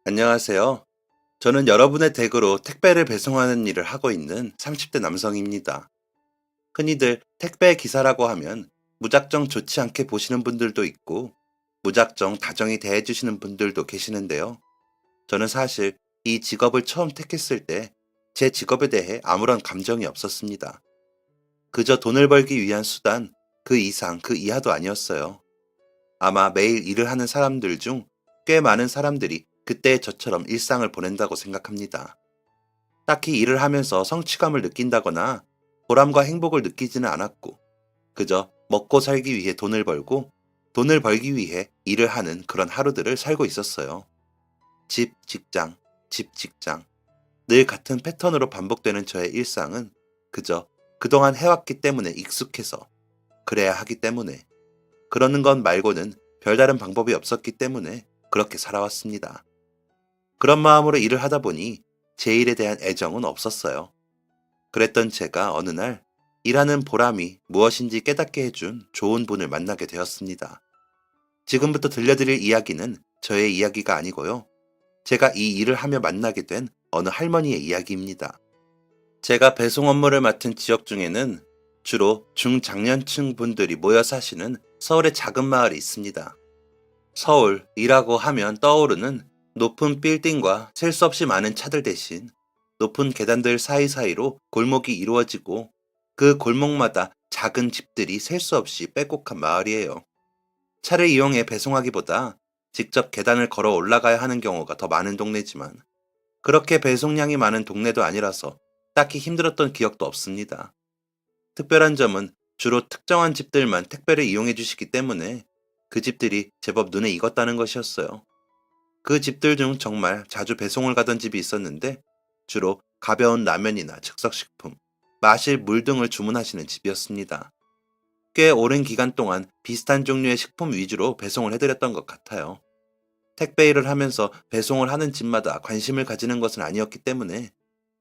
안녕하세요. 저는 여러분의 댁으로 택배를 배송하는 일을 하고 있는 30대 남성입니다. 흔히들 택배 기사라고 하면 무작정 좋지 않게 보시는 분들도 있고, 무작정 다정히 대해주시는 분들도 계시는데요. 저는 사실 이 직업을 처음 택했을 때 제 직업에 대해 아무런 감정이 없었습니다. 그저 돈을 벌기 위한 수단, 그 이상, 그 이하도 아니었어요. 아마 매일 일을 하는 사람들 중 꽤 많은 사람들이 그때의 저처럼 일상을 보낸다고 생각합니다. 딱히 일을 하면서 성취감을 느낀다거나 보람과 행복을 느끼지는 않았고, 그저 먹고 살기 위해 돈을 벌고, 돈을 벌기 위해 일을 하는 그런 하루들을 살고 있었어요. 집, 직장, 집, 직장. 늘 같은 패턴으로 반복되는 저의 일상은 그저 그동안 해왔기 때문에 익숙해서, 그래야 하기 때문에, 그러는 것 말고는 별다른 방법이 없었기 때문에 그렇게 살아왔습니다. 그런 마음으로 일을 하다 보니 제 일에 대한 애정은 없었어요. 그랬던 제가 어느 날 일하는 보람이 무엇인지 깨닫게 해준 좋은 분을 만나게 되었습니다. 지금부터 들려드릴 이야기는 저의 이야기가 아니고요. 제가 이 일을 하며 만나게 된 어느 할머니의 이야기입니다. 제가 배송 업무를 맡은 지역 중에는 주로 중장년층 분들이 모여 사시는 서울의 작은 마을이 있습니다. 서울이라고 하면 떠오르는 높은 빌딩과 셀 수 없이 많은 차들 대신 높은 계단들 사이사이로 골목이 이루어지고, 그 골목마다 작은 집들이 셀 수 없이 빼곡한 마을이에요. 차를 이용해 배송하기보다 직접 계단을 걸어 올라가야 하는 경우가 더 많은 동네지만, 그렇게 배송량이 많은 동네도 아니라서 딱히 힘들었던 기억도 없습니다. 특별한 점은 주로 특정한 집들만 택배를 이용해 주시기 때문에 그 집들이 제법 눈에 익었다는 것이었어요. 그 집들 중 정말 자주 배송을 가던 집이 있었는데, 주로 가벼운 라면이나 즉석식품, 마실 물 등을 주문하시는 집이었습니다. 꽤 오랜 기간 동안 비슷한 종류의 식품 위주로 배송을 해드렸던 것 같아요. 택배 일을 하면서 배송을 하는 집마다 관심을 가지는 것은 아니었기 때문에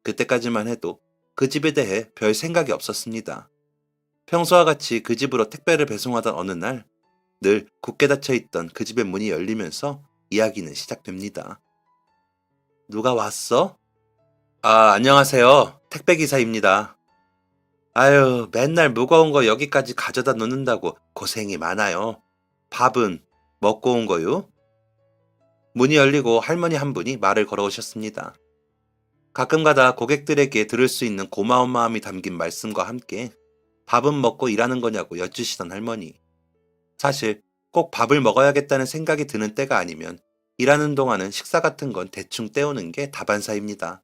그때까지만 해도 그 집에 대해 별 생각이 없었습니다. 평소와 같이 그 집으로 택배를 배송하던 어느 날, 늘 굳게 닫혀 있던 그 집의 문이 열리면서 이야기는 시작됩니다. 누가 왔어? 아, 안녕하세요. 택배기사입니다. 아유, 맨날 무거운 거 여기까지 가져다 놓는다고 고생이 많아요. 밥은 먹고 온 거요? 문이 열리고 할머니 한 분이 말을 걸어오셨습니다. 가끔가다 고객들에게 들을 수 있는 고마운 마음이 담긴 말씀과 함께 밥은 먹고 일하는 거냐고 여쭈시던 할머니. 사실 꼭 밥을 먹어야겠다는 생각이 드는 때가 아니면 일하는 동안은 식사 같은 건 대충 때우는 게 다반사입니다.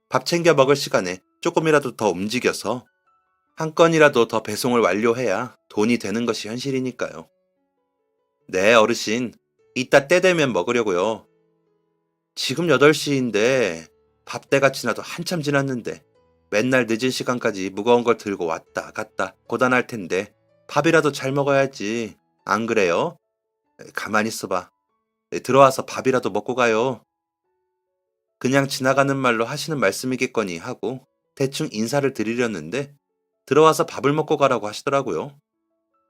밥 챙겨 먹을 시간에 조금이라도 더 움직여서 한 건이라도 더 배송을 완료해야 돈이 되는 것이 현실이니까요. 네, 어르신. 이따 때 되면 먹으려고요. 지금 8시인데 밥 때가 지나도 한참 지났는데 맨날 늦은 시간까지 무거운 걸 들고 왔다 갔다 고단할 텐데 밥이라도 잘 먹어야지. 안 그래요? 가만히 있어봐. 들어와서 밥이라도 먹고 가요. 그냥 지나가는 말로 하시는 말씀이겠거니 하고 대충 인사를 드리려는데 들어와서 밥을 먹고 가라고 하시더라고요.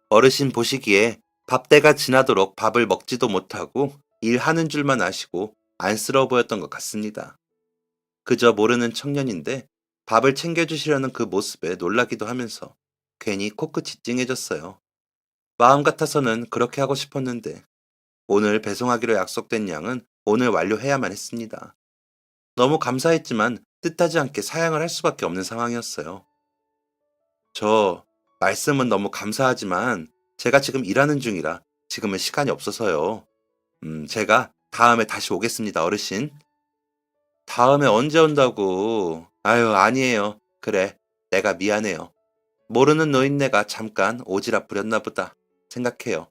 어르신 보시기에 밥때가 지나도록 밥을 먹지도 못하고 일하는 줄만 아시고 안쓰러워 보였던 것 같습니다. 그저 모르는 청년인데 밥을 챙겨주시려는 그 모습에 놀라기도 하면서 괜히 코끝이 찡해졌어요. 마음 같아서는 그렇게 하고 싶었는데 오늘 배송하기로 약속된 양은 오늘 완료해야만 했습니다. 너무 감사했지만 뜻하지 않게 사양을 할 수밖에 없는 상황이었어요. 저, 말씀은 너무 감사하지만 제가 지금 일하는 중이라 지금은 시간이 없어서요. 제가 다음에 다시 오겠습니다, 어르신. 다음에 언제 온다고? 아유, 아니에요. 그래, 내가 미안해요. 모르는 노인네가 잠깐 오지랖 부렸나 보다 생각해요.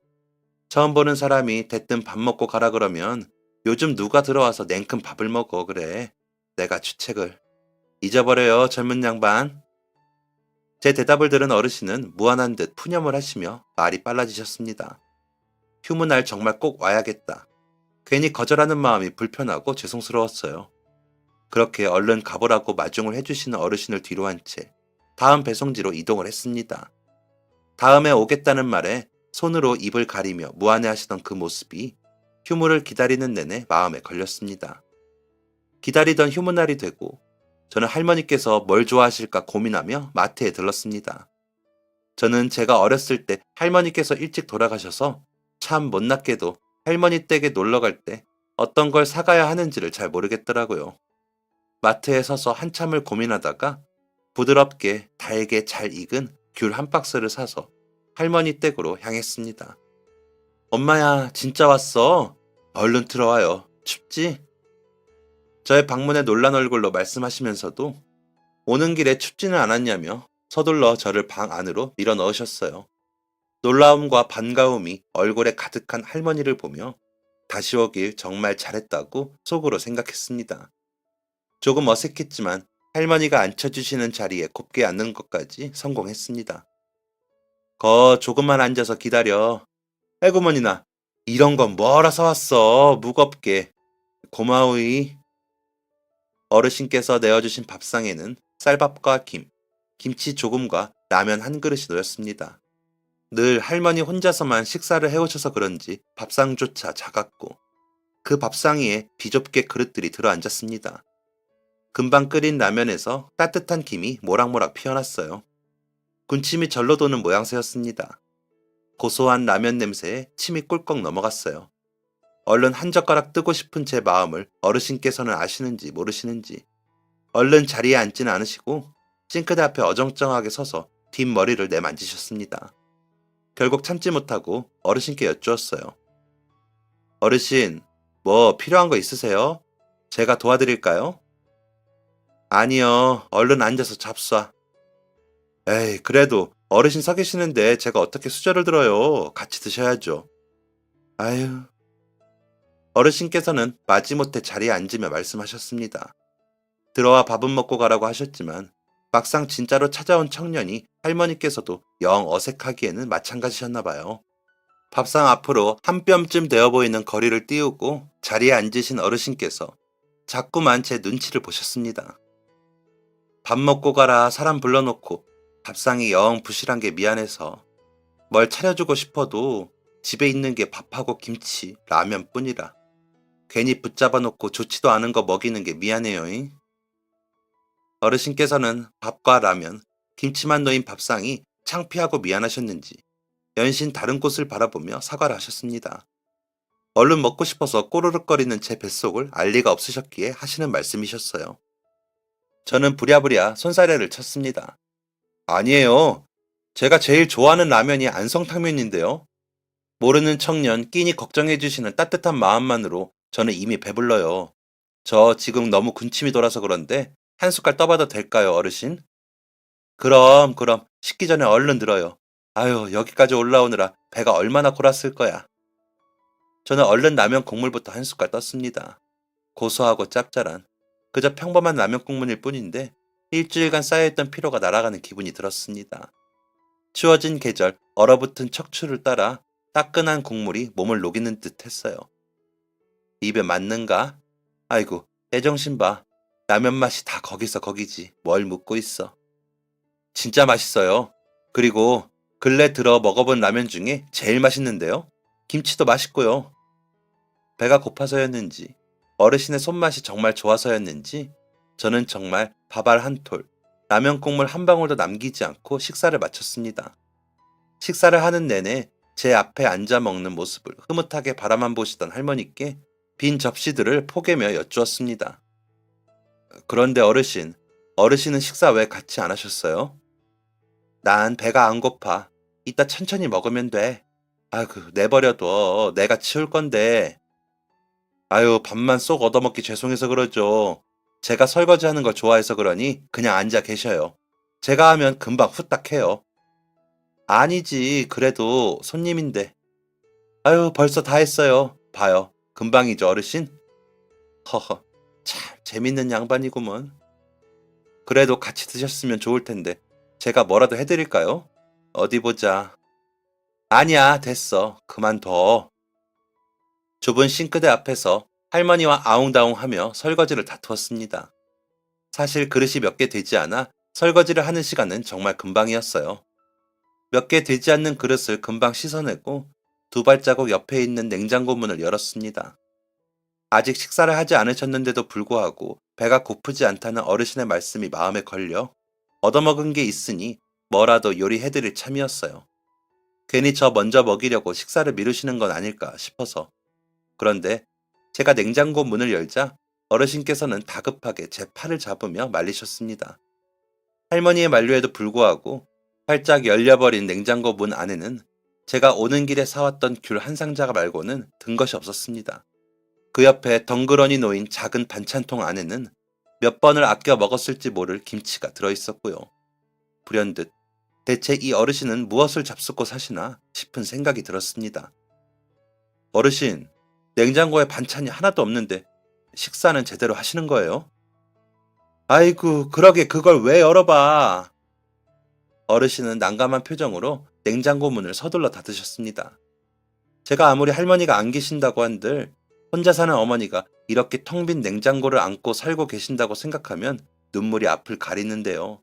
처음 보는 사람이 대뜸 밥 먹고 가라 그러면 요즘 누가 들어와서 냉큼 밥을 먹어, 그래. 내가 주책을. 잊어버려요, 젊은 양반. 제 대답을 들은 어르신은 무안한 듯 푸념을 하시며 말이 빨라지셨습니다. 휴무날 정말 꼭 와야겠다. 괜히 거절하는 마음이 불편하고 죄송스러웠어요. 그렇게 얼른 가보라고 마중을 해주시는 어르신을 뒤로 한 채 다음 배송지로 이동을 했습니다. 다음에 오겠다는 말에 손으로 입을 가리며 무안해하시던 그 모습이 휴무를 기다리는 내내 마음에 걸렸습니다. 기다리던 휴무날이 되고 저는 할머니께서 뭘 좋아하실까 고민하며 마트에 들렀습니다. 저는 제가 어렸을 때 할머니께서 일찍 돌아가셔서 참 못났게도 할머니 댁에 놀러 갈 때 어떤 걸 사가야 하는지를 잘 모르겠더라고요. 마트에 서서 한참을 고민하다가 부드럽게 달게 잘 익은 귤 한 박스를 사서 할머니 댁으로 향했습니다. 엄마야, 진짜 왔어. 얼른 들어와요. 춥지? 저의 방문에 놀란 얼굴로 말씀하시면서도 오는 길에 춥지는 않았냐며 서둘러 저를 방 안으로 밀어 넣으셨어요. 놀라움과 반가움이 얼굴에 가득한 할머니를 보며 다시 오길 정말 잘했다고 속으로 생각했습니다. 조금 어색했지만 할머니가 앉혀주시는 자리에 곱게 앉는 것까지 성공했습니다. 조금만 앉아서 기다려. 에구머니나, 이런 건 뭐하러 사왔어, 무겁게. 고마우이. 어르신께서 내어주신 밥상에는 쌀밥과 김, 김치 조금과 라면 한 그릇이 놓였습니다. 늘 할머니 혼자서만 식사를 해오셔서 그런지 밥상조차 작았고 그 밥상 위에 비좁게 그릇들이 들어앉았습니다. 금방 끓인 라면에서 따뜻한 김이 모락모락 피어났어요. 군침이 절로 도는 모양새였습니다. 고소한 라면 냄새에 침이 꿀꺽 넘어갔어요. 얼른 한 젓가락 뜨고 싶은 제 마음을 어르신께서는 아시는지 모르시는지 얼른 자리에 앉지는 않으시고 싱크대 앞에 어정쩡하게 서서 뒷머리를 내만지셨습니다. 결국 참지 못하고 어르신께 여쭈었어요. 어르신, 뭐 필요한 거 있으세요? 제가 도와드릴까요? 아니요, 얼른 앉아서 잡숴. 에이, 그래도 어르신 서 계시는데 제가 어떻게 수저를 들어요. 같이 드셔야죠. 아유. 어르신께서는 마지못해 자리에 앉으며 말씀하셨습니다. 들어와 밥은 먹고 가라고 하셨지만 막상 진짜로 찾아온 청년이 할머니께서도 영 어색하기에는 마찬가지셨나 봐요. 밥상 앞으로 한 뼘쯤 되어 보이는 거리를 띄우고 자리에 앉으신 어르신께서 자꾸만 제 눈치를 보셨습니다. 밥 먹고 가라 사람 불러놓고 밥상이 영 부실한 게 미안해서 뭘 차려주고 싶어도 집에 있는 게 밥하고 김치, 라면 뿐이라 괜히 붙잡아 놓고 좋지도 않은 거 먹이는 게 미안해요잉. 어르신께서는 밥과 라면, 김치만 놓인 밥상이 창피하고 미안하셨는지 연신 다른 곳을 바라보며 사과를 하셨습니다. 얼른 먹고 싶어서 꼬르륵거리는 제 뱃속을 알 리가 없으셨기에 하시는 말씀이셨어요. 저는 부랴부랴 손사래를 쳤습니다. 아니에요. 제가 제일 좋아하는 라면이 안성탕면인데요. 모르는 청년 끼니 걱정해주시는 따뜻한 마음만으로 저는 이미 배불러요. 저 지금 너무 군침이 돌아서 그런데 한 숟갈 떠봐도 될까요, 어르신? 그럼 식기 전에 얼른 들어요. 아유, 여기까지 올라오느라 배가 얼마나 골았을 거야. 저는 얼른 라면 국물부터 한 숟갈 떴습니다. 고소하고 짭짤한 그저 평범한 라면 국물일 뿐인데 일주일간 쌓여있던 피로가 날아가는 기분이 들었습니다. 추워진 계절 얼어붙은 척추를 따라 따끈한 국물이 몸을 녹이는 듯 했어요. 입에 맞는가? 아이고, 내 정신 봐. 라면 맛이 다 거기서 거기지. 뭘 묻고 있어. 진짜 맛있어요. 그리고 근래 들어 먹어본 라면 중에 제일 맛있는데요. 김치도 맛있고요. 배가 고파서였는지 어르신의 손맛이 정말 좋아서였는지 저는 정말 밥알 한 톨, 라면 국물 한 방울도 남기지 않고 식사를 마쳤습니다. 식사를 하는 내내 제 앞에 앉아 먹는 모습을 흐뭇하게 바라만 보시던 할머니께 빈 접시들을 포개며 여쭈었습니다. 그런데 어르신은 식사 왜 같이 안 하셨어요? 난 배가 안 고파. 이따 천천히 먹으면 돼. 아이고, 내버려둬. 내가 치울 건데. 아유, 밥만 쏙 얻어먹기 죄송해서 그러죠. 제가 설거지하는 걸 좋아해서 그러니 그냥 앉아 계셔요. 제가 하면 금방 후딱 해요. 아니지, 그래도 손님인데. 아유, 벌써 다 했어요. 봐요. 금방이죠, 어르신? 허허, 참 재밌는 양반이구먼. 그래도 같이 드셨으면 좋을 텐데 제가 뭐라도 해드릴까요? 어디 보자. 아니야, 됐어. 그만둬. 좁은 싱크대 앞에서 할머니와 아웅다웅하며 설거지를 다투었습니다. 사실 그릇이 몇 개 되지 않아 설거지를 하는 시간은 정말 금방이었어요. 몇 개 되지 않는 그릇을 금방 씻어내고 두 발자국 옆에 있는 냉장고 문을 열었습니다. 아직 식사를 하지 않으셨는데도 불구하고 배가 고프지 않다는 어르신의 말씀이 마음에 걸려 얻어먹은 게 있으니 뭐라도 요리해드릴 참이었어요. 괜히 저 먼저 먹이려고 식사를 미루시는 건 아닐까 싶어서. 그런데 제가 냉장고 문을 열자 어르신께서는 다급하게 제 팔을 잡으며 말리셨습니다. 할머니의 만류에도 불구하고 활짝 열려버린 냉장고 문 안에는 제가 오는 길에 사왔던 귤 한 상자 말고는 든 것이 없었습니다. 그 옆에 덩그러니 놓인 작은 반찬통 안에는 몇 번을 아껴 먹었을지 모를 김치가 들어있었고요. 불현듯 대체 이 어르신은 무엇을 잡숫고 사시나 싶은 생각이 들었습니다. 어르신, 냉장고에 반찬이 하나도 없는데 식사는 제대로 하시는 거예요? 아이고, 그러게 그걸 왜 열어봐. 어르신은 난감한 표정으로 냉장고 문을 서둘러 닫으셨습니다. 제가 아무리 할머니가 안 계신다고 한들 혼자 사는 어머니가 이렇게 텅 빈 냉장고를 안고 살고 계신다고 생각하면 눈물이 앞을 가리는데요.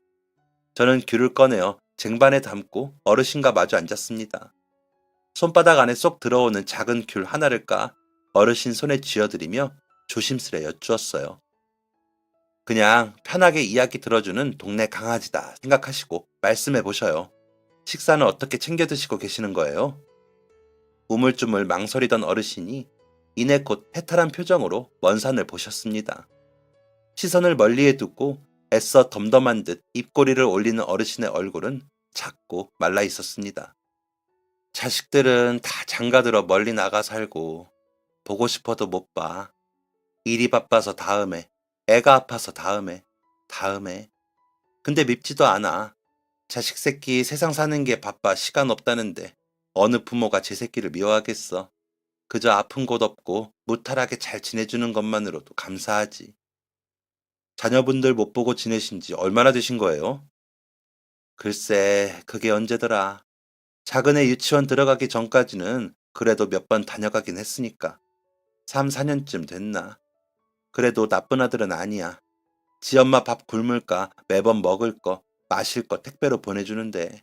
저는 귤을 꺼내어 쟁반에 담고 어르신과 마주 앉았습니다. 손바닥 안에 쏙 들어오는 작은 귤 하나를 까 어르신 손에 쥐어드리며 조심스레 여쭈었어요. 그냥 편하게 이야기 들어주는 동네 강아지다 생각하시고 말씀해 보셔요. 식사는 어떻게 챙겨 드시고 계시는 거예요? 우물쭈물 망설이던 어르신이 이내 곧 해탈한 표정으로 먼 산을 보셨습니다. 시선을 멀리에 두고 애써 덤덤한 듯 입꼬리를 올리는 어르신의 얼굴은 작고 말라 있었습니다. 자식들은 다 장가들어 멀리 나가 살고 보고 싶어도 못 봐. 일이 바빠서 다음에, 애가 아파서 다음에. 근데 밉지도 않아. 자식 새끼 세상 사는 게 바빠 시간 없다는데 어느 부모가 제 새끼를 미워하겠어. 그저 아픈 곳 없고 무탈하게 잘 지내주는 것만으로도 감사하지. 자녀분들 못 보고 지내신 지 얼마나 되신 거예요? 글쎄, 그게 언제더라. 작은 애 유치원 들어가기 전까지는 그래도 몇 번 다녀가긴 했으니까. 3, 4년쯤 됐나. 그래도 나쁜 아들은 아니야. 지 엄마 밥 굶을까 매번 먹을 거, 마실 거 택배로 보내주는데.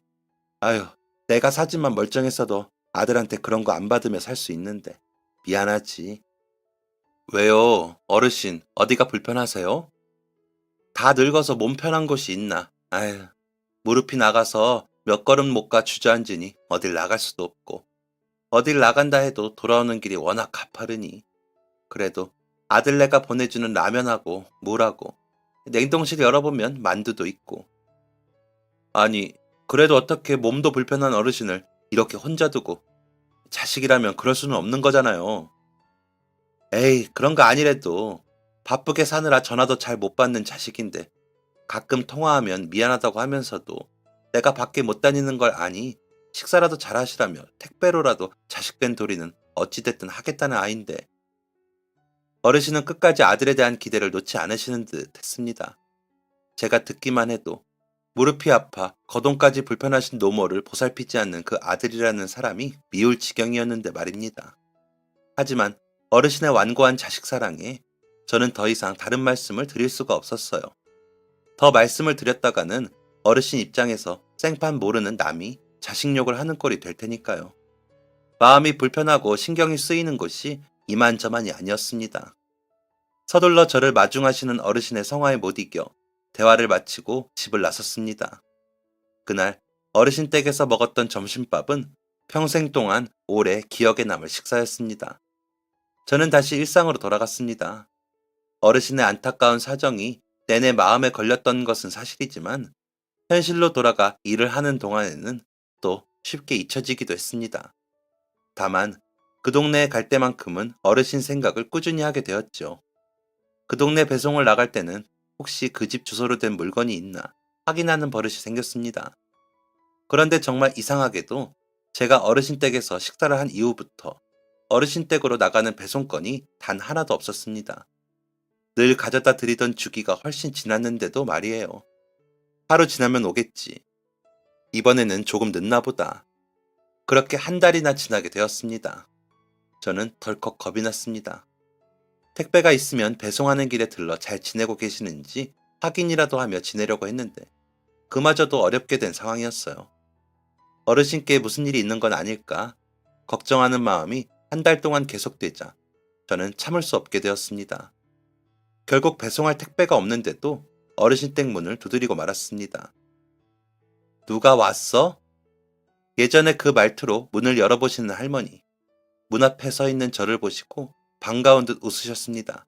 아휴, 내가 사진만 멀쩡했어도 아들한테 그런 거 안 받으며 살 수 있는데. 미안하지. 왜요? 어르신, 어디가 불편하세요? 다 늙어서 몸 편한 곳이 있나. 아휴, 무릎이 나가서 몇 걸음 못 가 주저앉으니 어딜 나갈 수도 없고. 어딜 나간다 해도 돌아오는 길이 워낙 가파르니. 그래도 아들네가 보내주는 라면하고 물하고 냉동실 열어보면 만두도 있고. 아니, 그래도 어떻게 몸도 불편한 어르신을 이렇게 혼자 두고 자식이라면 그럴 수는 없는 거잖아요. 에이, 그런 거 아니래도 바쁘게 사느라 전화도 잘 못 받는 자식인데 가끔 통화하면 미안하다고 하면서도 내가 밖에 못 다니는 걸 아니 식사라도 잘 하시라며 택배로라도 자식 된 도리는 어찌됐든 하겠다는 아인데. 어르신은 끝까지 아들에 대한 기대를 놓지 않으시는 듯 했습니다. 제가 듣기만 해도 무릎이 아파 거동까지 불편하신 노모를 보살피지 않는 그 아들이라는 사람이 미울 지경이었는데 말입니다. 하지만 어르신의 완고한 자식 사랑에 저는 더 이상 다른 말씀을 드릴 수가 없었어요. 더 말씀을 드렸다가는 어르신 입장에서 생판 모르는 남이 자식 욕을 하는 꼴이 될 테니까요. 마음이 불편하고 신경이 쓰이는 곳이 이만저만이 아니었습니다. 서둘러 저를 마중하시는 어르신의 성화에 못 이겨 대화를 마치고 집을 나섰습니다. 그날 어르신 댁에서 먹었던 점심밥은 평생 동안 오래 기억에 남을 식사였습니다. 저는 다시 일상으로 돌아갔습니다. 어르신의 안타까운 사정이 내내 마음에 걸렸던 것은 사실이지만 현실로 돌아가 일을 하는 동안에는 또 쉽게 잊혀지기도 했습니다. 다만 그 동네에 갈 때만큼은 어르신 생각을 꾸준히 하게 되었죠. 그 동네 배송을 나갈 때는 혹시 그 집 주소로 된 물건이 있나 확인하는 버릇이 생겼습니다. 그런데 정말 이상하게도 제가 어르신 댁에서 식사를 한 이후부터 어르신 댁으로 나가는 배송건이 단 하나도 없었습니다. 늘 가져다 드리던 주기가 훨씬 지났는데도 말이에요. 하루 지나면 오겠지. 이번에는 조금 늦나 보다. 그렇게 한 달이나 지나게 되었습니다. 저는 덜컥 겁이 났습니다. 택배가 있으면 배송하는 길에 들러 잘 지내고 계시는지 확인이라도 하며 지내려고 했는데 그마저도 어렵게 된 상황이었어요. 어르신께 무슨 일이 있는 건 아닐까? 걱정하는 마음이 한 달 동안 계속되자 저는 참을 수 없게 되었습니다. 결국 배송할 택배가 없는데도 어르신 댁 문을 두드리고 말았습니다. 누가 왔어? 예전에 그 말투로 문을 열어보시는 할머니. 문 앞에 서 있는 저를 보시고 반가운 듯 웃으셨습니다.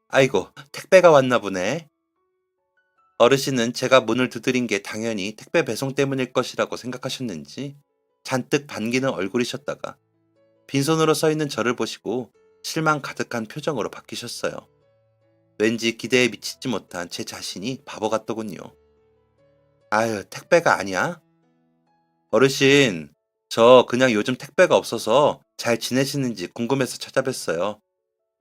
아이고, 택배가 왔나 보네. 어르신은 제가 문을 두드린 게 당연히 택배 배송 때문일 것이라고 생각하셨는지 잔뜩 반기는 얼굴이셨다가 빈손으로 서 있는 저를 보시고 실망 가득한 표정으로 바뀌셨어요. 왠지 기대에 미치지 못한 제 자신이 바보 같더군요. 아유, 택배가 아니야? 어르신, 저 그냥 요즘 택배가 없어서 잘 지내시는지 궁금해서 찾아뵀어요.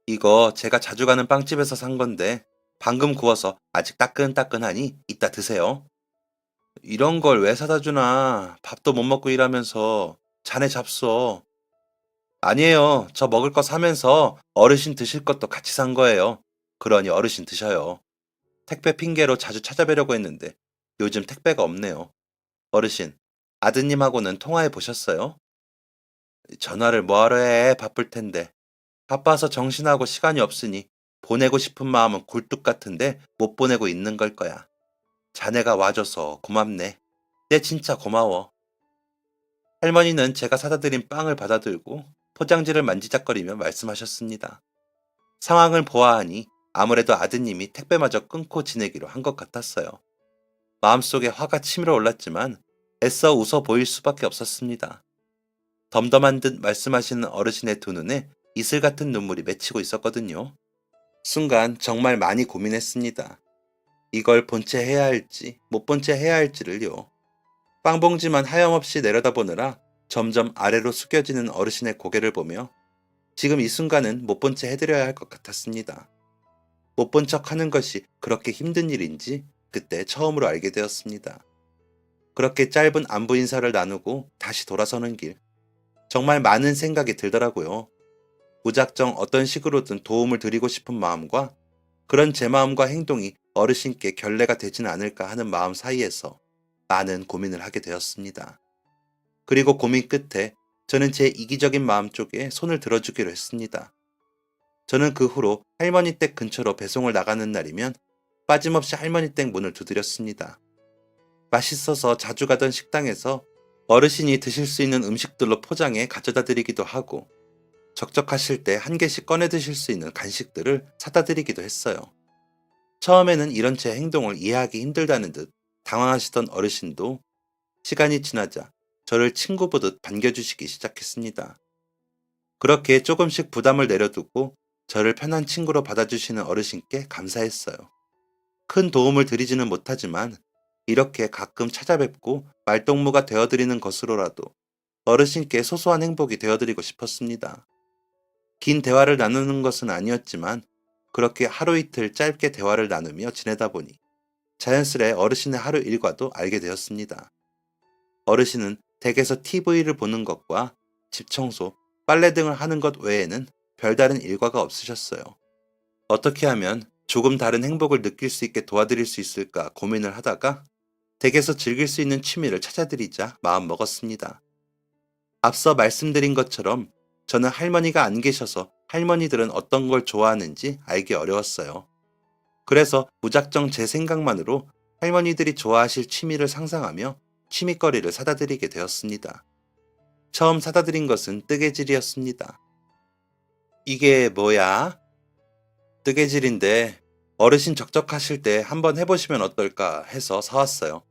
이거 제가 자주 가는 빵집에서 산 건데 방금 구워서 아직 따끈따끈하니 이따 드세요. 이런 걸 왜 사다 주나? 밥도 못 먹고 일하면서 자네 잡숴. 아니에요. 저 먹을 거 사면서 어르신 드실 것도 같이 산 거예요. 그러니 어르신 드셔요. 택배 핑계로 자주 찾아뵈려고 했는데 요즘 택배가 없네요. 어르신, 아드님하고는 통화해 보셨어요? 전화를 뭐하러 해? 바쁠 텐데. 바빠서 정신하고 시간이 없으니 보내고 싶은 마음은 굴뚝 같은데 못 보내고 있는 걸 거야. 자네가 와줘서 고맙네. 내 진짜 고마워. 할머니는 제가 사다 드린 빵을 받아들고 포장지를 만지작거리며 말씀하셨습니다. 상황을 보아하니 아무래도 아드님이 택배마저 끊고 지내기로 한 것 같았어요. 마음속에 화가 치밀어 올랐지만 애써 웃어 보일 수밖에 없었습니다. 덤덤한 듯 말씀하시는 어르신의 두 눈에 이슬 같은 눈물이 맺히고 있었거든요. 순간 정말 많이 고민했습니다. 이걸 본체 해야 할지 못 본체 해야 할지를요. 빵봉지만 하염없이 내려다보느라 점점 아래로 숙여지는 어르신의 고개를 보며 지금 이 순간은 못 본 채 해드려야 할 것 같았습니다. 못 본 척 하는 것이 그렇게 힘든 일인지 그때 처음으로 알게 되었습니다. 그렇게 짧은 안부 인사를 나누고 다시 돌아서는 길. 정말 많은 생각이 들더라고요. 무작정 어떤 식으로든 도움을 드리고 싶은 마음과 그런 제 마음과 행동이 어르신께 결례가 되지는 않을까 하는 마음 사이에서 많은 고민을 하게 되었습니다. 그리고 고민 끝에 저는 제 이기적인 마음 쪽에 손을 들어주기로 했습니다. 저는 그 후로 할머니 댁 근처로 배송을 나가는 날이면 빠짐없이 할머니 댁 문을 두드렸습니다. 맛있어서 자주 가던 식당에서 어르신이 드실 수 있는 음식들로 포장해 가져다 드리기도 하고 적적하실 때 한 개씩 꺼내 드실 수 있는 간식들을 사다 드리기도 했어요. 처음에는 이런 제 행동을 이해하기 힘들다는 듯 당황하시던 어르신도 시간이 지나자 저를 친구 보듯 반겨주시기 시작했습니다. 그렇게 조금씩 부담을 내려두고 저를 편한 친구로 받아주시는 어르신께 감사했어요. 큰 도움을 드리지는 못하지만 이렇게 가끔 찾아뵙고 말동무가 되어드리는 것으로라도 어르신께 소소한 행복이 되어드리고 싶었습니다. 긴 대화를 나누는 것은 아니었지만 그렇게 하루 이틀 짧게 대화를 나누며 지내다 보니 자연스레 어르신의 하루 일과도 알게 되었습니다. 어르신은 댁에서 TV를 보는 것과 집 청소, 빨래 등을 하는 것 외에는 별다른 일과가 없으셨어요. 어떻게 하면 조금 다른 행복을 느낄 수 있게 도와드릴 수 있을까 고민을 하다가 댁에서 즐길 수 있는 취미를 찾아드리자 마음먹었습니다. 앞서 말씀드린 것처럼 저는 할머니가 안 계셔서 할머니들은 어떤 걸 좋아하는지 알기 어려웠어요. 그래서 무작정 제 생각만으로 할머니들이 좋아하실 취미를 상상하며 취미거리를 사다 드리게 되었습니다. 처음 사다 드린 것은 뜨개질이었습니다. 이게 뭐야? 뜨개질인데 어르신 적적하실 때 한번 해보시면 어떨까 해서 사왔어요.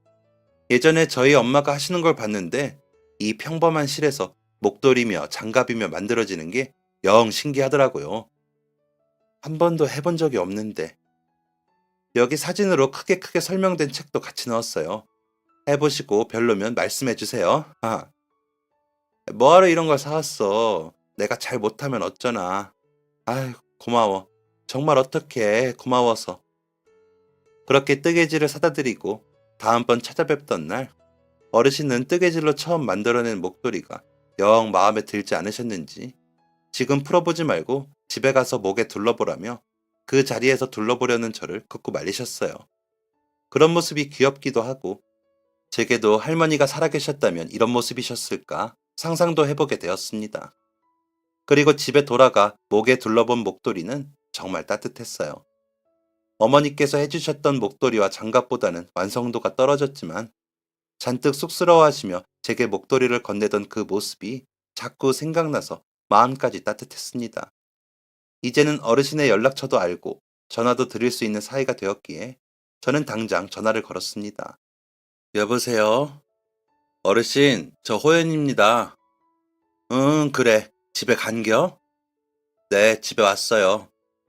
예전에 저희 엄마가 하시는 걸 봤는데 이 평범한 실에서 목도리며 장갑이며 만들어지는 게 영 신기하더라고요. 한 번도 해본 적이 없는데 여기 사진으로 크게 설명된 책도 같이 넣었어요. 해보시고 별로면 말씀해 주세요. 뭐하러 이런 걸 사왔어. 내가 잘 못하면 어쩌나. 아유, 고마워. 정말 어떡해. 고마워서. 그렇게 뜨개질을 사다 드리고 다음번 찾아뵙던 날 어르신은 뜨개질로 처음 만들어낸 목도리가 영 마음에 들지 않으셨는지 지금 풀어보지 말고 집에 가서 목에 둘러보라며 그 자리에서 둘러보려는 저를 극구 말리셨어요. 그런 모습이 귀엽기도 하고 제게도 할머니가 살아계셨다면 이런 모습이셨을까 상상도 해보게 되었습니다. 그리고 집에 돌아가 목에 둘러본 목도리는 정말 따뜻했어요. 어머니께서 해주셨던 목도리와 장갑보다는 완성도가 떨어졌지만 잔뜩 쑥스러워하시며 제게 목도리를 건네던 그 모습이 자꾸 생각나서 마음까지 따뜻했습니다. 이제는 어르신의 연락처도 알고 전화도 드릴 수 있는 사이가 되었기에 저는 당장 전화를 걸었습니다. 여보세요? 어르신, 저 호연입니다. 응, 그래. 집에 간겨? 네, 집에 왔어요.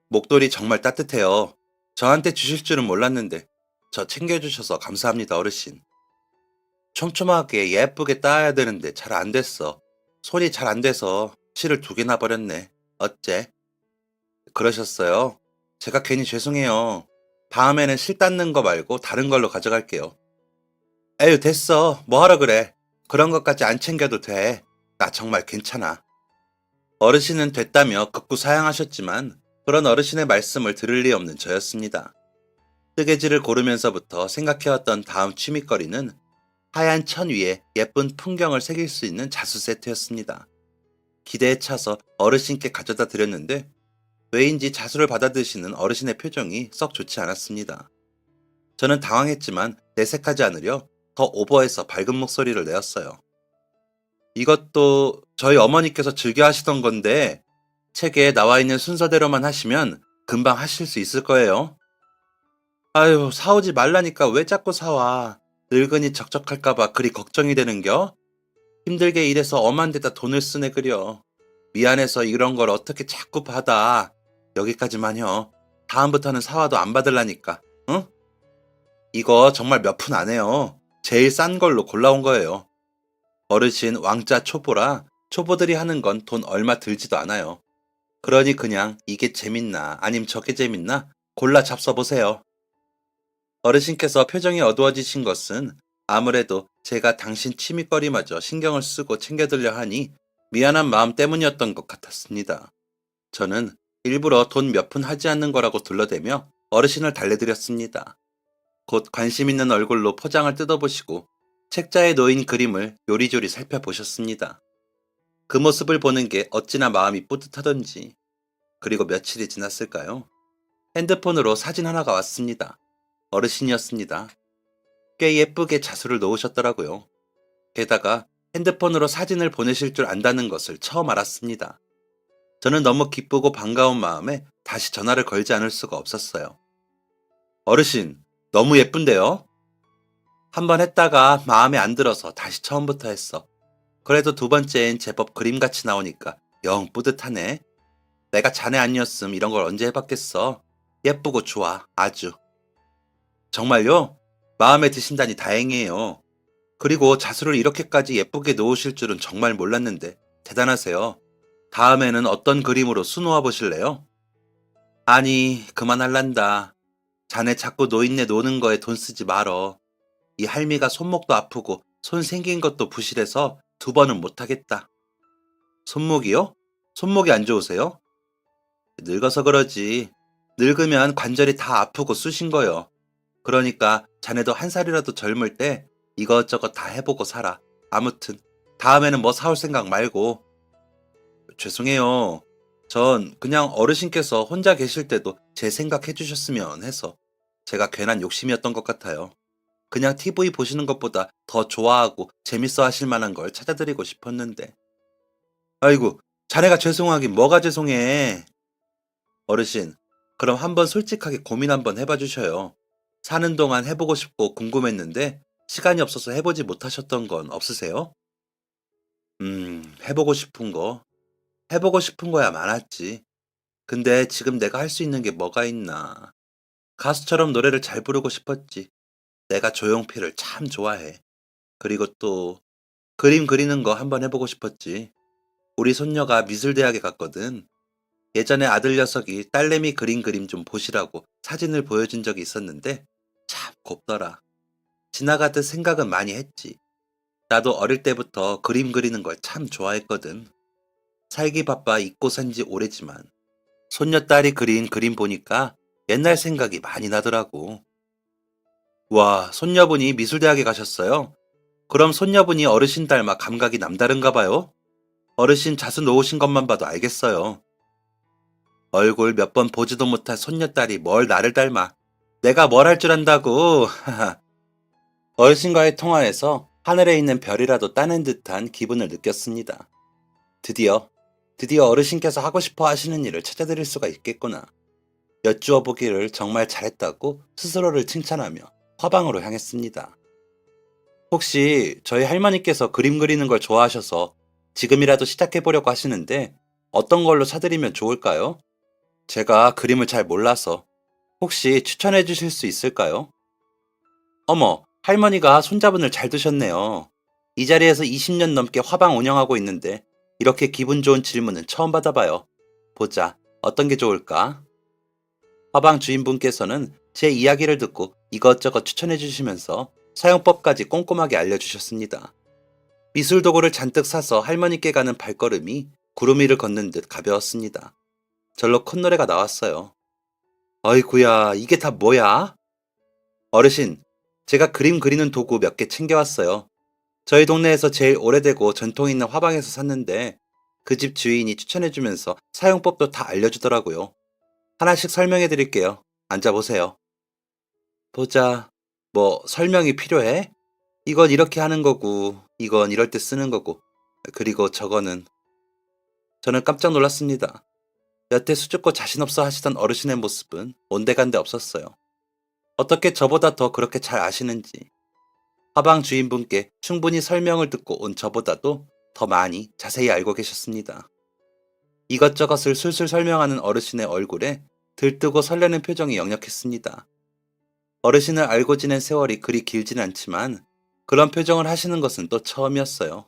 목도리 정말 따뜻해요. 저한테 주실 줄은 몰랐는데 저 챙겨주셔서 감사합니다, 어르신. 촘촘하게 예쁘게 따야 되는데 잘 안 됐어. 손이 잘 안 돼서 실을 두 개나 버렸네. 어째? 그러셨어요? 제가 괜히 죄송해요. 다음에는 실 닦는 거 말고 다른 걸로 가져갈게요. 에휴, 됐어. 뭐 하러 그래. 그런 것까지 안 챙겨도 돼. 나 정말 괜찮아. 어르신은 됐다며 극구 사양하셨지만 그런 어르신의 말씀을 들을 리 없는 저였습니다. 뜨개질을 고르면서부터 생각해왔던 다음 취미거리는 하얀 천 위에 예쁜 풍경을 새길 수 있는 자수 세트였습니다. 기대에 차서 어르신께 가져다 드렸는데 왜인지 자수를 받아드시는 어르신의 표정이 썩 좋지 않았습니다. 저는 당황했지만 내색하지 않으려 더 오버해서 밝은 목소리를 내었어요. 이것도 저희 어머니께서 즐겨 하시던 건데 책에 나와 있는 순서대로만 하시면 금방 하실 수 있을 거예요. 아유, 사오지 말라니까 왜 자꾸 사와. 늙은이 적적할까봐 그리 걱정이 되는겨? 힘들게 일해서 엄한 데다 돈을 쓰네 그려. 미안해서 이런 걸 어떻게 자꾸 받아. 여기까지만요. 다음부터는 사와도 안 받을라니까. 응? 이거 정말 몇 푼 안 해요. 제일 싼 걸로 골라온 거예요. 어르신 왕자 초보라 초보들이 하는 건 돈 얼마 들지도 않아요. 그러니 그냥 이게 재밌나 아님 저게 재밌나 골라 잡숴보세요. 어르신께서 표정이 어두워지신 것은 아무래도 제가 당신 취미거리마저 신경을 쓰고 챙겨드려 하니 미안한 마음 때문이었던 것 같았습니다. 저는 일부러 돈 몇 푼 하지 않는 거라고 둘러대며 어르신을 달래드렸습니다. 곧 관심 있는 얼굴로 포장을 뜯어보시고 책자에 놓인 그림을 요리조리 살펴보셨습니다. 그 모습을 보는 게 어찌나 마음이 뿌듯하던지. 그리고 며칠이 지났을까요? 핸드폰으로 사진 하나가 왔습니다. 어르신이었습니다. 꽤 예쁘게 자수를 놓으셨더라고요. 게다가 핸드폰으로 사진을 보내실 줄 안다는 것을 처음 알았습니다. 저는 너무 기쁘고 반가운 마음에 다시 전화를 걸지 않을 수가 없었어요. 어르신, 너무 예쁜데요? 한번 했다가 마음에 안 들어서 다시 처음부터 했어. 그래도 두 번째엔 제법 그림같이 나오니까 영 뿌듯하네. 내가 자네 아니었음 이런 걸 언제 해봤겠어. 예쁘고 좋아, 아주. 정말요? 마음에 드신다니 다행이에요. 그리고 자수를 이렇게까지 예쁘게 놓으실 줄은 정말 몰랐는데 대단하세요. 다음에는 어떤 그림으로 수놓아 보실래요? 아니, 그만할란다. 자네 자꾸 노인네 노는 거에 돈 쓰지 말어. 이 할미가 손목도 아프고 손 생긴 것도 부실해서 두 번은 못하겠다. 손목이요? 손목이 안 좋으세요? 늙어서 그러지. 늙으면 관절이 다 아프고 쑤신 거요. 그러니까 자네도 한 살이라도 젊을 때 이것저것 다 해보고 살아. 아무튼 다음에는 뭐 사올 생각 말고. 죄송해요. 전 그냥 어르신께서 혼자 계실 때도 제 생각해 주셨으면 해서 제가 괜한 욕심이었던 것 같아요. 그냥 TV 보시는 것보다 더 좋아하고 재밌어 하실 만한 걸 찾아드리고 싶었는데. 아이고, 자네가 죄송하긴 뭐가 죄송해. 어르신, 그럼 한번 솔직하게 고민 한번 해봐 주셔요. 사는 동안 해보고 싶고 궁금했는데 시간이 없어서 해보지 못하셨던 건 없으세요? 해보고 싶은 거. 해보고 싶은 거야 많았지. 근데 지금 내가 할 수 있는 게 뭐가 있나. 가수처럼 노래를 잘 부르고 싶었지. 내가 조용필을 참 좋아해. 그리고 또 그림 그리는 거 한번 해보고 싶었지. 우리 손녀가 미술대학에 갔거든. 예전에 아들 녀석이 딸내미 그림 좀 보시라고 사진을 보여준 적이 있었는데 참 곱더라. 지나가듯 생각은 많이 했지. 나도 어릴 때부터 그림 그리는 걸 참 좋아했거든. 살기 바빠 잊고 산지 오래지만 손녀딸이 그린 그림 보니까 옛날 생각이 많이 나더라고. 와, 손녀분이 미술대학에 가셨어요? 그럼 손녀분이 어르신 닮아 감각이 남다른가 봐요? 어르신 자수 놓으신 것만 봐도 알겠어요. 얼굴 몇 번 보지도 못한 손녀딸이 뭘 나를 닮아. 내가 뭘 할 줄 안다고. 어르신과의 통화에서 하늘에 있는 별이라도 따는 듯한 기분을 느꼈습니다. 드디어, 드디어 어르신께서 하고 싶어 하시는 일을 찾아드릴 수가 있겠구나. 여쭈어 보기를 정말 잘했다고 스스로를 칭찬하며 화방으로 향했습니다. 혹시 저희 할머니께서 그림 그리는 걸 좋아하셔서 지금이라도 시작해 보려고 하시는데 어떤 걸로 사드리면 좋을까요? 제가 그림을 잘 몰라서 혹시 추천해 주실 수 있을까요? 어머, 할머니가 손자분을 잘 두셨네요. 이 자리에서 20년 넘게 화방 운영하고 있는데 이렇게 기분 좋은 질문은 처음 받아봐요. 보자, 어떤 게 좋을까? 화방 주인분께서는 제 이야기를 듣고 이것저것 추천해 주시면서 사용법까지 꼼꼼하게 알려주셨습니다. 미술 도구를 잔뜩 사서 할머니께 가는 발걸음이 구름 위를 걷는 듯 가벼웠습니다. 절로 콧노래가 나왔어요. 어이구야, 이게 다 뭐야? 어르신, 제가 그림 그리는 도구 몇 개 챙겨왔어요. 저희 동네에서 제일 오래되고 전통 있는 화방에서 샀는데 그 집 주인이 추천해주면서 사용법도 다 알려주더라고요. 하나씩 설명해 드릴게요. 앉아보세요. 보자. 뭐 설명이 필요해? 이건 이렇게 하는 거고, 이건 이럴 때 쓰는 거고, 그리고 저거는. 저는 깜짝 놀랐습니다. 여태 수줍고 자신 없어 하시던 어르신의 모습은 온데간데 없었어요. 어떻게 저보다 더 그렇게 잘 아시는지. 화방 주인분께 충분히 설명을 듣고 온 저보다도 더 많이 자세히 알고 계셨습니다. 이것저것을 술술 설명하는 어르신의 얼굴에 들뜨고 설레는 표정이 역력했습니다. 어르신을 알고 지낸 세월이 그리 길진 않지만 그런 표정을 하시는 것은 또 처음이었어요.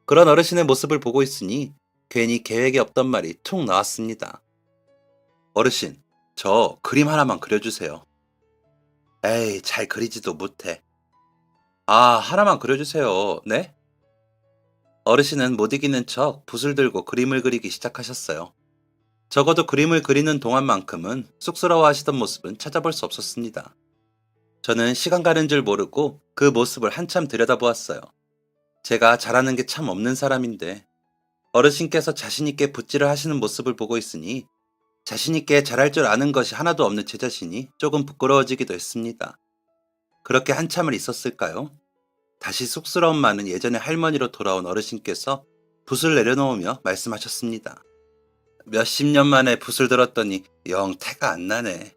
그런 어르신의 모습을 보고 있으니 괜히 계획에 없던 말이 툭 나왔습니다. 어르신, 저 그림 하나만 그려주세요. 에이, 잘 그리지도 못해. 아, 하나만 그려주세요. 네? 어르신은 못 이기는 척 붓을 들고 그림을 그리기 시작하셨어요. 적어도 그림을 그리는 동안만큼은 쑥스러워 하시던 모습은 찾아볼 수 없었습니다. 저는 시간 가는 줄 모르고 그 모습을 한참 들여다보았어요. 제가 잘하는 게 참 없는 사람인데 어르신께서 자신있게 붓질을 하시는 모습을 보고 있으니 자신있게 잘할 줄 아는 것이 하나도 없는 제 자신이 조금 부끄러워지기도 했습니다. 그렇게 한참을 있었을까요? 다시 쑥스러운 많은 예전의 할머니로 돌아온 어르신께서 붓을 내려놓으며 말씀하셨습니다. 몇십 년 만에 붓을 들었더니 영 태가 안 나네.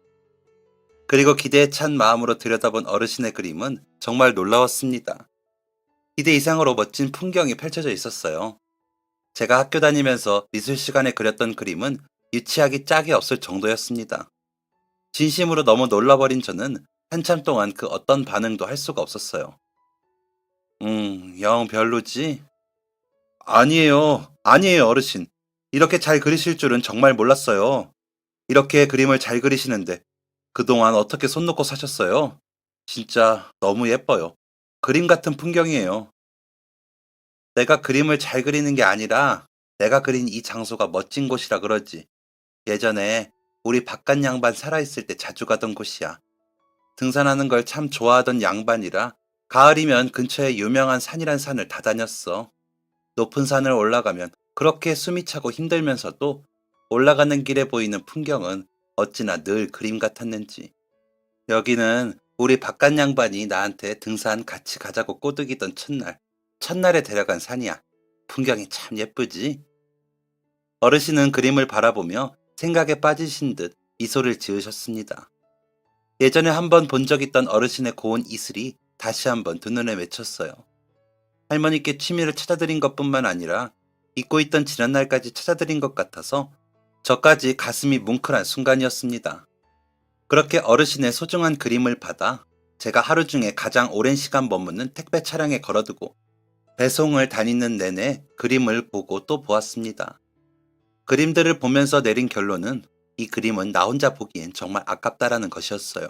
그리고 기대에 찬 마음으로 들여다본 어르신의 그림은 정말 놀라웠습니다. 기대 이상으로 멋진 풍경이 펼쳐져 있었어요. 제가 학교 다니면서 미술 시간에 그렸던 그림은 유치하기 짝이 없을 정도였습니다. 진심으로 너무 놀라버린 저는 한참 동안 그 어떤 반응도 할 수가 없었어요. 영 별로지? 아니에요. 아니에요, 어르신. 이렇게 잘 그리실 줄은 정말 몰랐어요. 이렇게 그림을 잘 그리시는데 그동안 어떻게 손 놓고 사셨어요? 진짜 너무 예뻐요. 그림 같은 풍경이에요. 내가 그림을 잘 그리는 게 아니라 내가 그린 이 장소가 멋진 곳이라 그러지. 예전에 우리 바깥 양반 살아있을 때 자주 가던 곳이야. 등산하는 걸 참 좋아하던 양반이라 가을이면 근처에 유명한 산이란 산을 다 다녔어. 높은 산을 올라가면 그렇게 숨이 차고 힘들면서도 올라가는 길에 보이는 풍경은 어찌나 늘 그림 같았는지. 여기는 우리 바깥 양반이 나한테 등산 같이 가자고 꼬드기던 첫날에 데려간 산이야. 풍경이 참 예쁘지? 어르신은 그림을 바라보며 생각에 빠지신 듯 미소를 지으셨습니다. 예전에 한번 본 적 있던 어르신의 고운 이슬이 다시 한번 두 눈에 맺혔어요. 할머니께 취미를 찾아드린 것뿐만 아니라 잊고 있던 지난날까지 찾아드린 것 같아서 저까지 가슴이 뭉클한 순간이었습니다. 그렇게 어르신의 소중한 그림을 받아 제가 하루 중에 가장 오랜 시간 머무는 택배 차량에 걸어두고 배송을 다니는 내내 그림을 보고 또 보았습니다. 그림들을 보면서 내린 결론은 이 그림은 나 혼자 보기엔 정말 아깝다라는 것이었어요.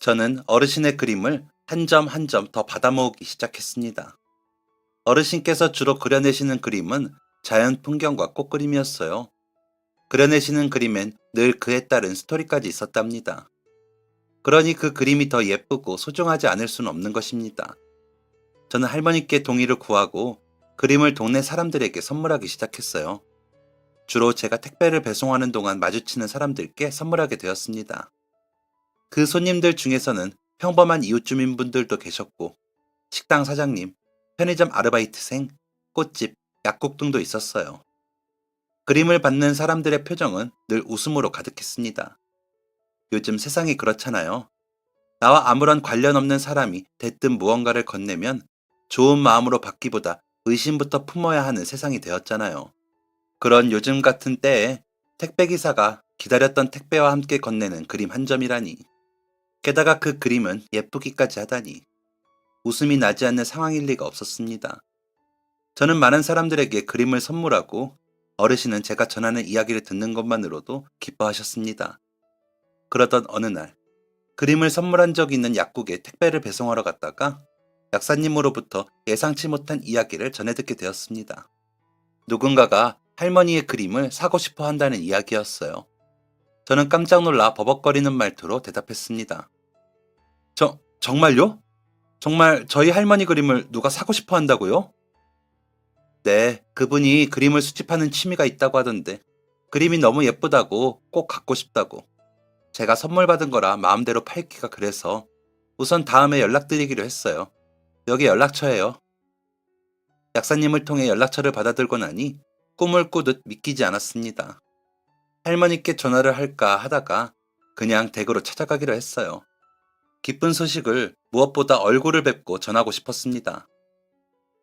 저는 어르신의 그림을 한 점 한 점 더 받아모으기 시작했습니다. 어르신께서 주로 그려내시는 그림은 자연 풍경과 꽃그림이었어요. 그려내시는 그림엔 늘 그에 따른 스토리까지 있었답니다. 그러니 그 그림이 더 예쁘고 소중하지 않을 수는 없는 것입니다. 저는 할머니께 동의를 구하고 그림을 동네 사람들에게 선물하기 시작했어요. 주로 제가 택배를 배송하는 동안 마주치는 사람들께 선물하게 되었습니다. 그 손님들 중에서는 평범한 이웃 주민분들도 계셨고, 식당 사장님, 편의점 아르바이트생, 꽃집, 약국 등도 있었어요. 그림을 받는 사람들의 표정은 늘 웃음으로 가득했습니다. 요즘 세상이 그렇잖아요. 나와 아무런 관련 없는 사람이 대뜸 무언가를 건네면 좋은 마음으로 받기보다 의심부터 품어야 하는 세상이 되었잖아요. 그런 요즘 같은 때에 택배기사가 기다렸던 택배와 함께 건네는 그림 한 점이라니. 게다가 그 그림은 예쁘기까지 하다니. 웃음이 나지 않는 상황일 리가 없었습니다. 저는 많은 사람들에게 그림을 선물하고 어르신은 제가 전하는 이야기를 듣는 것만으로도 기뻐하셨습니다. 그러던 어느 날, 그림을 선물한 적이 있는 약국에 택배를 배송하러 갔다가 약사님으로부터 예상치 못한 이야기를 전해 듣게 되었습니다. 누군가가 할머니의 그림을 사고 싶어 한다는 이야기였어요. 저는 깜짝 놀라 버벅거리는 말투로 대답했습니다. 정말요? 정말 저희 할머니 그림을 누가 사고 싶어 한다고요? 네, 그분이 그림을 수집하는 취미가 있다고 하던데, 그림이 너무 예쁘다고 꼭 갖고 싶다고. 제가 선물 받은 거라 마음대로 팔기가 그래서 우선 다음에 연락드리기로 했어요. 여기 연락처예요. 약사님을 통해 연락처를 받아들고 나니 꿈을 꾸듯 믿기지 않았습니다. 할머니께 전화를 할까 하다가 그냥 댁으로 찾아가기로 했어요. 기쁜 소식을 무엇보다 얼굴을 뵙고 전하고 싶었습니다.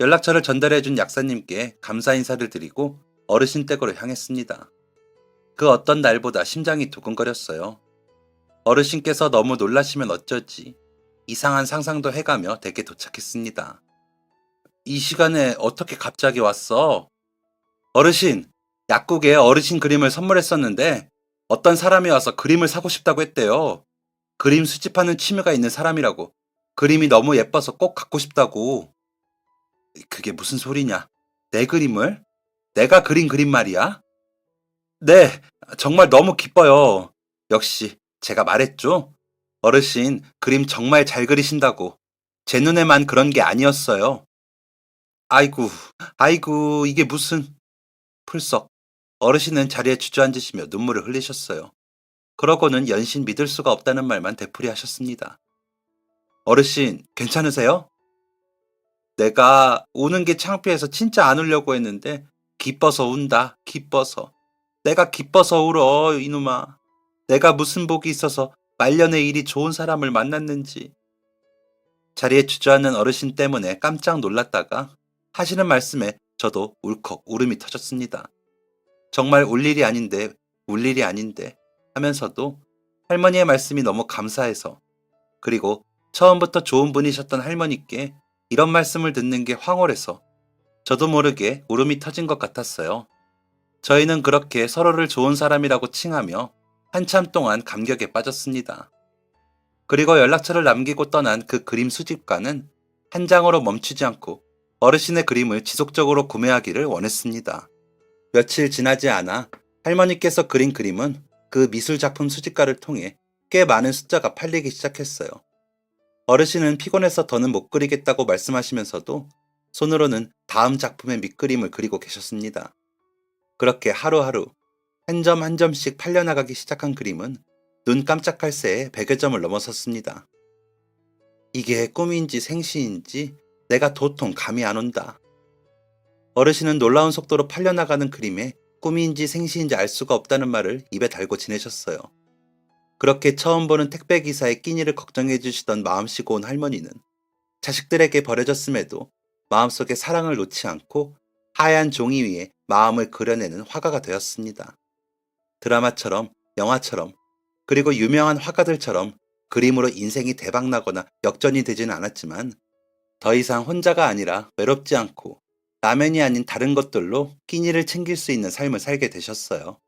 연락처를 전달해준 약사님께 감사 인사를 드리고 어르신 댁으로 향했습니다. 그 어떤 날보다 심장이 두근거렸어요. 어르신께서 너무 놀라시면 어쩌지. 이상한 상상도 해가며 댁에 도착했습니다. 이 시간에 어떻게 갑자기 왔어? 어르신, 약국에 어르신 그림을 선물했었는데 어떤 사람이 와서 그림을 사고 싶다고 했대요. 그림 수집하는 취미가 있는 사람이라고. 그림이 너무 예뻐서 꼭 갖고 싶다고. 그게 무슨 소리냐? 내 그림을? 내가 그린 그림 말이야? 네, 정말 너무 기뻐요. 역시 제가 말했죠? 어르신 그림 정말 잘 그리신다고. 제 눈에만 그런 게 아니었어요. 아이고, 아이고, 이게 무슨... 풀썩. 어르신은 자리에 주저앉으시며 눈물을 흘리셨어요. 그러고는 연신 믿을 수가 없다는 말만 되풀이하셨습니다. 어르신, 괜찮으세요? 내가 우는 게 창피해서 진짜 안 울려고 했는데 기뻐서 운다, 기뻐서. 내가 기뻐서 울어, 이놈아. 내가 무슨 복이 있어서 말년에 일이 좋은 사람을 만났는지. 자리에 주저앉는 어르신 때문에 깜짝 놀랐다가 하시는 말씀에 저도 울컥 울음이 터졌습니다. 정말 울 일이 아닌데, 울 일이 아닌데 하면서도 할머니의 말씀이 너무 감사해서, 그리고 처음부터 좋은 분이셨던 할머니께 이런 말씀을 듣는 게 황홀해서 저도 모르게 울음이 터진 것 같았어요. 저희는 그렇게 서로를 좋은 사람이라고 칭하며 한참 동안 감격에 빠졌습니다. 그리고 연락처를 남기고 떠난 그 그림 수집가는 한 장으로 멈추지 않고 어르신의 그림을 지속적으로 구매하기를 원했습니다. 며칠 지나지 않아 할머니께서 그린 그림은 그 미술작품 수집가를 통해 꽤 많은 숫자가 팔리기 시작했어요. 어르신은 피곤해서 더는 못 그리겠다고 말씀하시면서도 손으로는 다음 작품의 밑그림을 그리고 계셨습니다. 그렇게 하루하루 한 점 한 점씩 팔려나가기 시작한 그림은 눈 깜짝할 새에 100여 점을 넘어섰습니다. 이게 꿈인지 생시인지 내가 도통 감이 안 온다. 어르신은 놀라운 속도로 팔려나가는 그림에 꿈인지 생시인지 알 수가 없다는 말을 입에 달고 지내셨어요. 그렇게 처음 보는 택배기사의 끼니를 걱정해 주시던 마음씨 고운 할머니는 자식들에게 버려졌음에도 마음속에 사랑을 놓지 않고 하얀 종이 위에 마음을 그려내는 화가가 되었습니다. 드라마처럼, 영화처럼, 그리고 유명한 화가들처럼 그림으로 인생이 대박나거나 역전이 되지는 않았지만 더 이상 혼자가 아니라 외롭지 않고 라면이 아닌 다른 것들로 끼니를 챙길 수 있는 삶을 살게 되셨어요.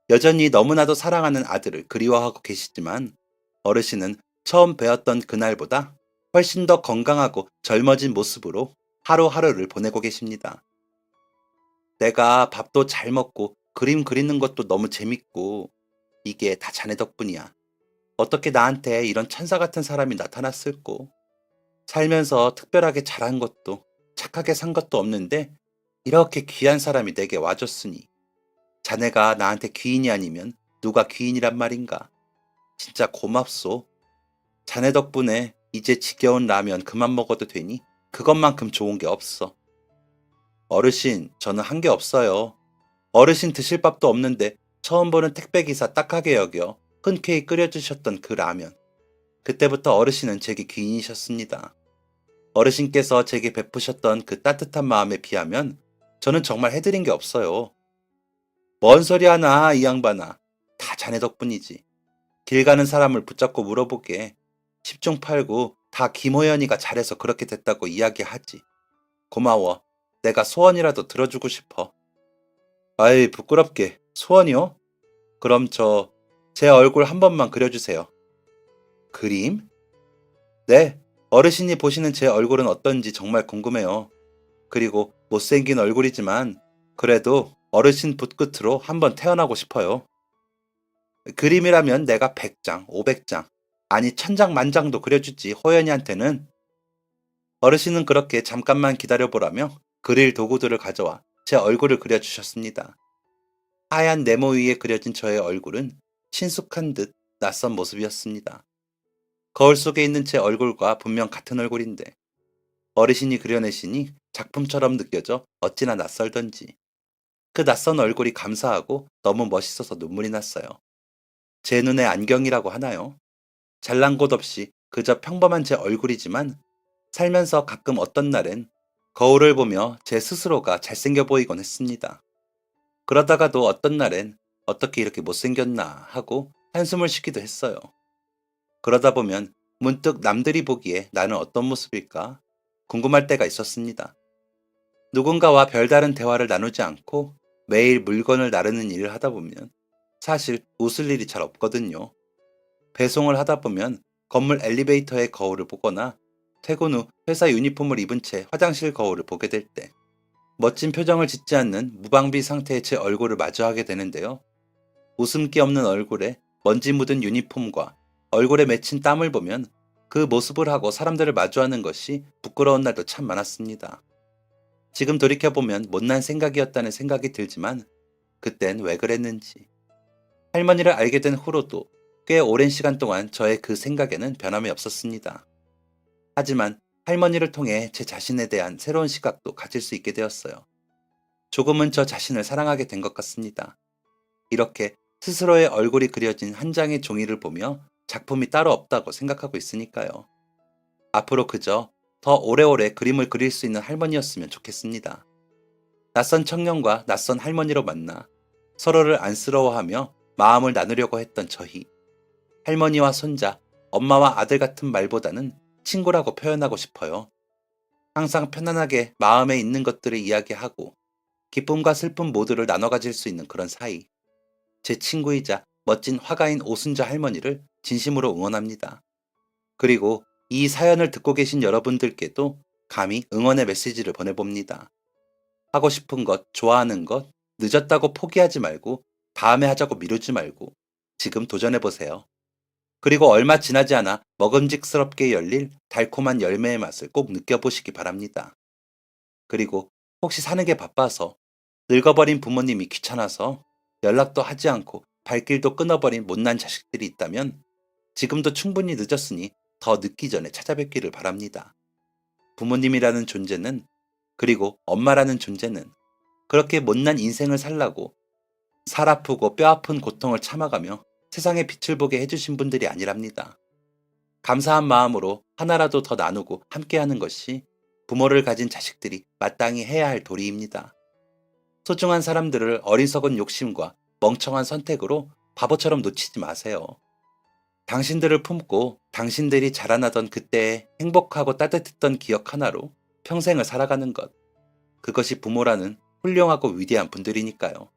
여전히 너무나도 사랑하는 아들을 그리워하고 계시지만 어르신은 처음 배웠던 그날보다 훨씬 더 건강하고 젊어진 모습으로 하루하루를 보내고 계십니다. 내가 밥도 잘 먹고 그림 그리는 것도 너무 재밌고 이게 다 자네 덕분이야. 어떻게 나한테 이런 천사 같은 사람이 나타났을꼬? 살면서 특별하게 잘한 것도 착하게 산 것도 없는데 이렇게 귀한 사람이 내게 와줬으니 자네가 나한테 귀인이 아니면 누가 귀인이란 말인가. 진짜 고맙소. 자네 덕분에 이제 지겨운 라면 그만 먹어도 되니 그것만큼 좋은 게 없어. 어르신, 저는 한 게 없어요. 어르신 드실 밥도 없는데 처음 보는 택배기사 딱하게 여겨 흔쾌히 끓여주셨던 그 라면. 그때부터 어르신은 제게 귀인이셨습니다. 어르신께서 제게 베푸셨던 그 따뜻한 마음에 비하면 저는 정말 해드린 게 없어요. 뭔 소리 하나, 이 양반아. 다 자네 덕분이지. 길 가는 사람을 붙잡고 물어보게 10중 8구 다 김호연이가 잘해서 그렇게 됐다고 이야기하지. 고마워. 내가 소원이라도 들어주고 싶어. 아이, 부끄럽게. 소원이요? 그럼 제 얼굴 한 번만 그려주세요. 그림? 네. 어르신이 보시는 제 얼굴은 어떤지 정말 궁금해요. 그리고 못생긴 얼굴이지만 그래도 어르신 붓끝으로 한번 태어나고 싶어요. 그림이라면 내가 100장, 500장, 아니 1000장 만장도 그려주지 호연이한테는. 어르신은 그렇게 잠깐만 기다려보라며 그릴 도구들을 가져와 제 얼굴을 그려주셨습니다. 하얀 네모 위에 그려진 저의 얼굴은 친숙한 듯 낯선 모습이었습니다. 거울 속에 있는 제 얼굴과 분명 같은 얼굴인데 어르신이 그려내시니 작품처럼 느껴져 어찌나 낯설던지. 그 낯선 얼굴이 감사하고 너무 멋있어서 눈물이 났어요. 제 눈에 안경이라고 하나요? 잘난 곳 없이 그저 평범한 제 얼굴이지만 살면서 가끔 어떤 날엔 거울을 보며 제 스스로가 잘생겨 보이곤 했습니다. 그러다가도 어떤 날엔 어떻게 이렇게 못생겼나 하고 한숨을 쉬기도 했어요. 그러다 보면 문득 남들이 보기에 나는 어떤 모습일까 궁금할 때가 있었습니다. 누군가와 별다른 대화를 나누지 않고 매일 물건을 나르는 일을 하다 보면 사실 웃을 일이 잘 없거든요. 배송을 하다 보면 건물 엘리베이터의 거울을 보거나 퇴근 후 회사 유니폼을 입은 채 화장실 거울을 보게 될 때 멋진 표정을 짓지 않는 무방비 상태의 제 얼굴을 마주하게 되는데요. 웃음기 없는 얼굴에 먼지 묻은 유니폼과 얼굴에 맺힌 땀을 보면 그 모습을 하고 사람들을 마주하는 것이 부끄러운 날도 참 많았습니다. 지금 돌이켜보면 못난 생각이었다는 생각이 들지만 그땐 왜 그랬는지. 할머니를 알게 된 후로도 꽤 오랜 시간 동안 저의 그 생각에는 변함이 없었습니다. 하지만 할머니를 통해 제 자신에 대한 새로운 시각도 가질 수 있게 되었어요. 조금은 저 자신을 사랑하게 된 것 같습니다. 이렇게 스스로의 얼굴이 그려진 한 장의 종이를 보며 작품이 따로 없다고 생각하고 있으니까요. 앞으로 그저 더 오래오래 그림을 그릴 수 있는 할머니였으면 좋겠습니다. 낯선 청년과 낯선 할머니로 만나 서로를 안쓰러워하며 마음을 나누려고 했던 저희. 할머니와 손자, 엄마와 아들 같은 말보다는 친구라고 표현하고 싶어요. 항상 편안하게 마음에 있는 것들을 이야기하고 기쁨과 슬픔 모두를 나눠 가질 수 있는 그런 사이. 제 친구이자 멋진 화가인 오순자 할머니를 진심으로 응원합니다. 그리고 이 사연을 듣고 계신 여러분들께도 감히 응원의 메시지를 보내봅니다. 하고 싶은 것, 좋아하는 것, 늦었다고 포기하지 말고 다음에 하자고 미루지 말고 지금 도전해보세요. 그리고 얼마 지나지 않아 먹음직스럽게 열릴 달콤한 열매의 맛을 꼭 느껴보시기 바랍니다. 그리고 혹시 사는 게 바빠서 늙어버린 부모님이 귀찮아서 연락도 하지 않고 발길도 끊어버린 못난 자식들이 있다면 지금도 충분히 늦었으니 더 늦기 전에 찾아뵙기를 바랍니다. 부모님이라는 존재는 그리고 엄마라는 존재는 그렇게 못난 인생을 살라고 살 아프고 뼈 아픈 고통을 참아가며 세상에 빛을 보게 해주신 분들이 아니랍니다. 감사한 마음으로 하나라도 더 나누고 함께하는 것이 부모를 가진 자식들이 마땅히 해야 할 도리입니다. 소중한 사람들을 어리석은 욕심과 멍청한 선택으로 바보처럼 놓치지 마세요. 당신들을 품고 당신들이 자라나던 그때의 행복하고 따뜻했던 기억 하나로 평생을 살아가는 것. 그것이 부모라는 훌륭하고 위대한 분들이니까요.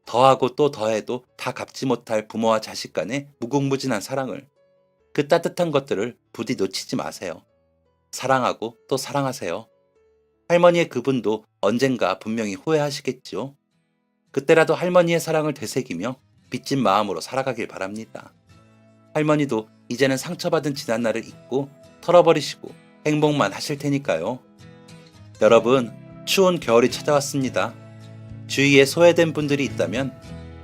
더하고 또 더해도 다 갚지 못할 부모와 자식 간의 무궁무진한 사랑을, 그 따뜻한 것들을 부디 놓치지 마세요. 사랑하고 또 사랑하세요. 할머니의 그분도 언젠가 분명히 후회하시겠지요. 그때라도 할머니의 사랑을 되새기며 빚진 마음으로 살아가길 바랍니다. 할머니도 이제는 상처받은 지난날을 잊고 털어버리시고 행복만 하실 테니까요. 여러분, 추운 겨울이 찾아왔습니다. 주위에 소외된 분들이 있다면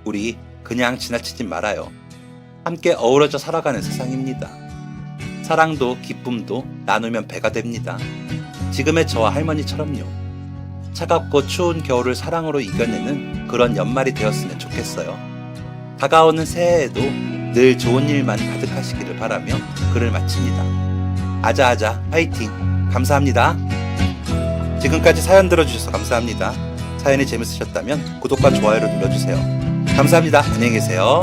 우리 그냥 지나치지 말아요. 함께 어우러져 살아가는 세상입니다. 사랑도 기쁨도 나누면 배가 됩니다. 지금의 저와 할머니처럼요. 차갑고 추운 겨울을 사랑으로 이겨내는 그런 연말이 되었으면 좋겠어요. 다가오는 새해에도 늘 좋은 일만 가득하시기를 바라며 글을 마칩니다. 아자아자 파이팅! 감사합니다. 지금까지 사연 들어주셔서 감사합니다. 사연이 재밌으셨다면 구독과 좋아요를 눌러주세요. 감사합니다. 안녕히 계세요.